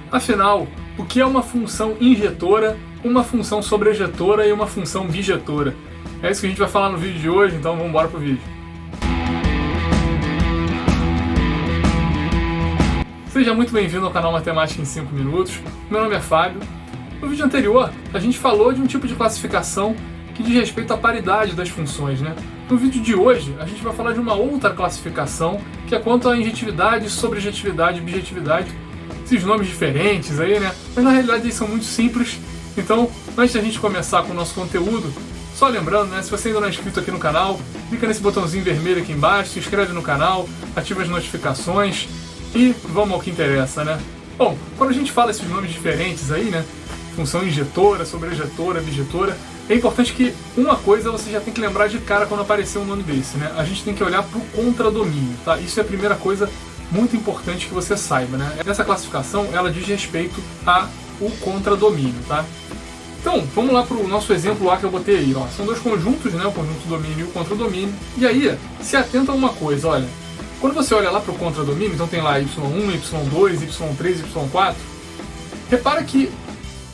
Afinal, o que é uma função injetora, uma função sobrejetora e uma função bijetora? É isso que a gente vai falar no vídeo de hoje, então vamos embora pro vídeo. Seja muito bem-vindo ao canal Matemática em 5 Minutos. Meu nome é Fábio. No vídeo anterior, a gente falou de um tipo de classificação que diz respeito à paridade das funções, né? No vídeo de hoje, a gente vai falar de uma outra classificação, que é quanto à injetividade, sobrejetividade e bijetividade. Esses nomes diferentes aí, né? Mas na realidade eles são muito simples. Então, antes da gente começar com o nosso conteúdo, só lembrando, né? Se você ainda não é inscrito aqui no canal, clica nesse botãozinho vermelho aqui embaixo, se inscreve no canal, ativa as notificações e vamos ao que interessa, né? Bom, quando a gente fala esses nomes diferentes aí, né? Função injetora, sobrejetora, bijetora, é importante que uma coisa você já tem que lembrar de cara quando aparecer um nome desse, né? A gente tem que olhar para o contradomínio, tá? Isso é a primeira coisa muito importante que você saiba, né? Essa classificação, ela diz respeito ao contradomínio, tá? Então, vamos lá para o nosso exemplo lá que eu botei aí, ó. São dois conjuntos, né? O conjunto domínio e o contradomínio. E aí, se atenta a uma coisa, olha. Quando você olha lá para o contradomínio, então tem lá y1, y2, y3, y4, repara que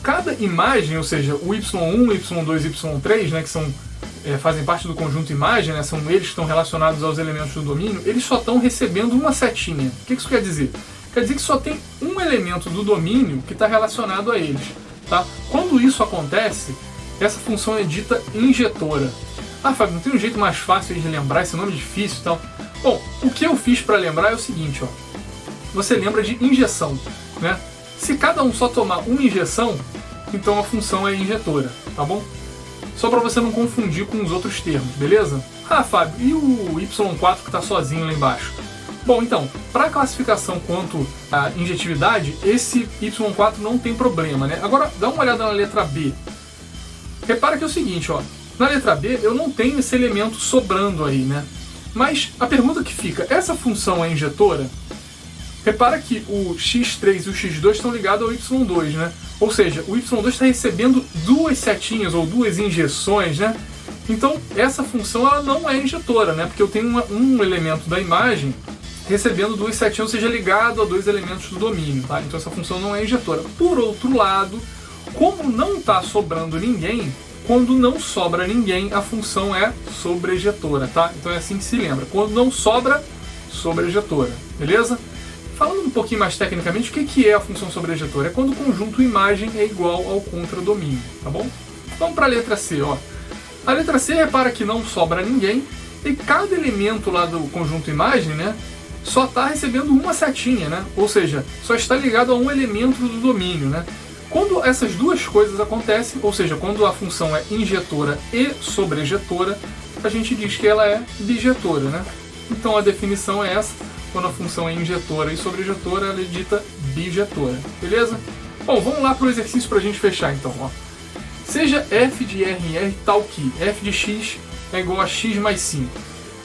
cada imagem, ou seja, o y1, y2 e y3, né, que fazem parte do conjunto imagem, né, são eles que estão relacionados aos elementos do domínio, eles só estão recebendo uma setinha. O que isso quer dizer? Quer dizer que só tem um elemento do domínio que está relacionado a eles. Tá? Quando isso acontece, essa função é dita injetora. Ah, Fábio, não tem um jeito mais fácil de lembrar, esse nome é difícil e tal. Bom, o que eu fiz para lembrar é o seguinte, ó. Você lembra de injeção, né? Se cada um só tomar uma injeção, então a função é injetora, tá bom? Só para você não confundir com os outros termos, beleza? Ah, Fábio, e o y4 que está sozinho lá embaixo? Bom, então, para a classificação quanto à injetividade, esse y4 não tem problema, né? Agora, dá uma olhada na letra B. Repara que é o seguinte, ó. Na letra B, eu não tenho esse elemento sobrando aí, né? Mas a pergunta que fica, essa função é injetora? Repara que o x3 e o x2 estão ligados ao y2, né? Ou seja, o y2 está recebendo duas setinhas ou duas injeções, né? Então, essa função ela não é injetora, né? Porque eu tenho um elemento da imagem recebendo duas setinhas, ou seja, ligado a dois elementos do domínio, tá? Então, essa função não é injetora. Por outro lado, como não está sobrando ninguém, quando não sobra ninguém, a função é sobrejetora, tá? Então, é assim que se lembra. Quando não sobra, sobrejetora, beleza? Falando um pouquinho mais tecnicamente, o que é a função sobrejetora? É quando o conjunto imagem é igual ao contradomínio, tá bom? Vamos para a letra C, ó. A letra C, repara que não sobra ninguém e cada elemento lá do conjunto imagem, né, só está recebendo uma setinha, né? Ou seja, só está ligado a um elemento do domínio, né? Quando essas duas coisas acontecem, ou seja, quando a função é injetora e sobrejetora, a gente diz que ela é bijetora, né? Então a definição é essa. Quando a função é injetora e sobrejetora, ela é dita bijetora, beleza? Bom, vamos lá para o exercício para a gente fechar então, ó. Seja f de r em r tal que f de x é igual a x mais 5.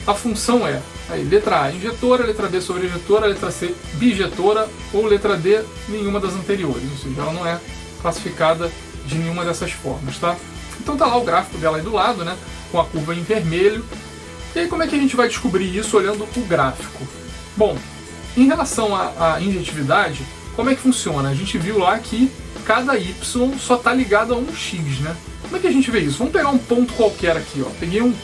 A função é, aí, letra A, injetora, letra B, sobrejetora, letra C, bijetora, ou letra D, nenhuma das anteriores, ou seja, ela não é classificada de nenhuma dessas formas, tá? Então tá lá o gráfico dela aí do lado, né, com a curva em vermelho. E aí como é que a gente vai descobrir isso olhando o gráfico? Bom, em relação à injetividade, como é que funciona? A gente viu lá que cada y só está ligado a um x, né? Como é que a gente vê isso? Vamos pegar um ponto qualquer aqui, ó. Peguei um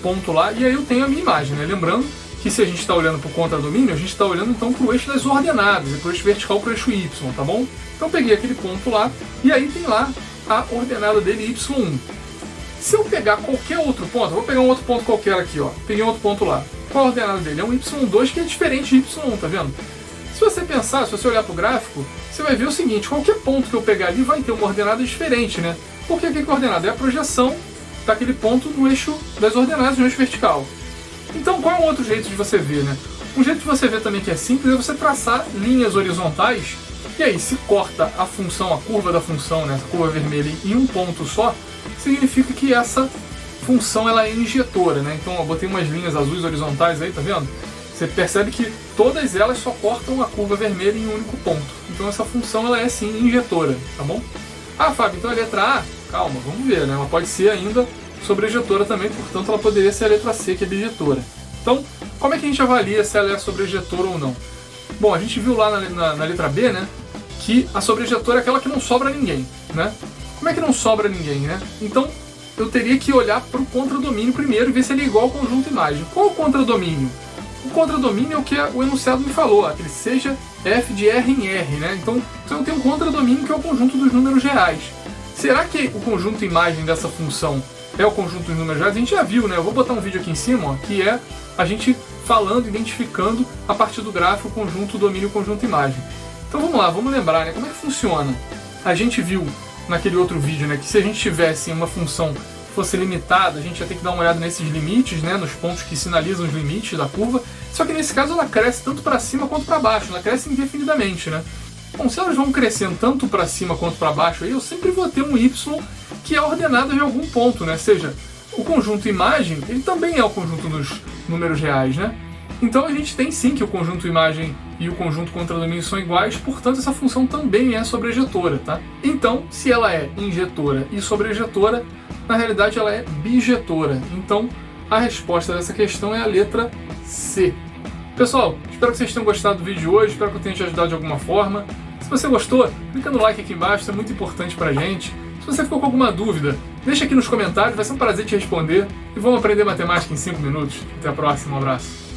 ponto lá e aí eu tenho a minha imagem, né? Lembrando que se a gente está olhando para o contradomínio, a gente está olhando então para o eixo das ordenadas, para o eixo vertical, para o eixo y, tá bom? Então peguei aquele ponto lá e aí tem lá a ordenada dele y1. Se eu pegar qualquer outro ponto, vou pegar um outro ponto qualquer aqui, ó. Peguei outro ponto lá. Qual a ordenada dele? É um y2 que é diferente de y1, tá vendo? Se você pensar, se você olhar para o gráfico, você vai ver o seguinte, qualquer ponto que eu pegar ali vai ter uma ordenada diferente, né? Porque o que é a ordenada? É a projeção daquele ponto no eixo das ordenadas, no eixo vertical. Então, qual é um outro jeito de você ver, né? Um jeito de você ver também que é simples é você traçar linhas horizontais, e aí, se corta a função, a curva da função, né, essa curva vermelha, em um ponto só, significa que essa função ela é injetora, né? Então, eu botei umas linhas azuis horizontais aí, tá vendo? Você percebe que todas elas só cortam a curva vermelha em um único ponto. Então, essa função ela é sim injetora, tá bom? Ah, Fábio, então a letra A, calma, vamos ver, né? Ela pode ser ainda sobrejetora também, portanto, ela poderia ser a letra C, que é bijetora. Então, como é que a gente avalia se ela é sobrejetora ou não? Bom, a gente viu lá na letra B, né, que a sobrejetora é aquela que não sobra ninguém, né? Como é que não sobra ninguém, né? Então, eu teria que olhar para o contradomínio primeiro e ver se ele é igual ao conjunto imagem. Qual é o contradomínio? O contradomínio é o que o enunciado me falou, aquele seja f de R em R, né? Então eu tenho um contradomínio que é o conjunto dos números reais. Será que o conjunto imagem dessa função é o conjunto dos números reais? A gente já viu, né? Eu vou botar um vídeo aqui em cima, ó, que é a gente falando, identificando a partir do gráfico o conjunto domínio e o conjunto imagem. Então vamos lá, vamos lembrar, né? Como é que funciona? A gente viu naquele outro vídeo, né, que se a gente tivesse uma função que fosse limitada, a gente ia ter que dar uma olhada nesses limites, né, nos pontos que sinalizam os limites da curva, só que nesse caso ela cresce tanto para cima quanto para baixo, ela cresce indefinidamente, né? Bom, se elas vão crescendo tanto para cima quanto para baixo, aí eu sempre vou ter um y que é ordenado de algum ponto, né? Ou seja, o conjunto imagem, ele também é o conjunto dos números reais, né? Então a gente tem sim que o conjunto imagem e o conjunto contradomínio são iguais, portanto essa função também é sobrejetora, tá? Então, se ela é injetora e sobrejetora, na realidade ela é bijetora. Então, a resposta dessa questão é a letra C. Pessoal, espero que vocês tenham gostado do vídeo de hoje, espero que eu tenha te ajudado de alguma forma. Se você gostou, clica no like aqui embaixo, isso é muito importante pra gente. Se você ficou com alguma dúvida, deixa aqui nos comentários, vai ser um prazer te responder. E vamos aprender matemática em 5 minutos. Até a próxima, um abraço.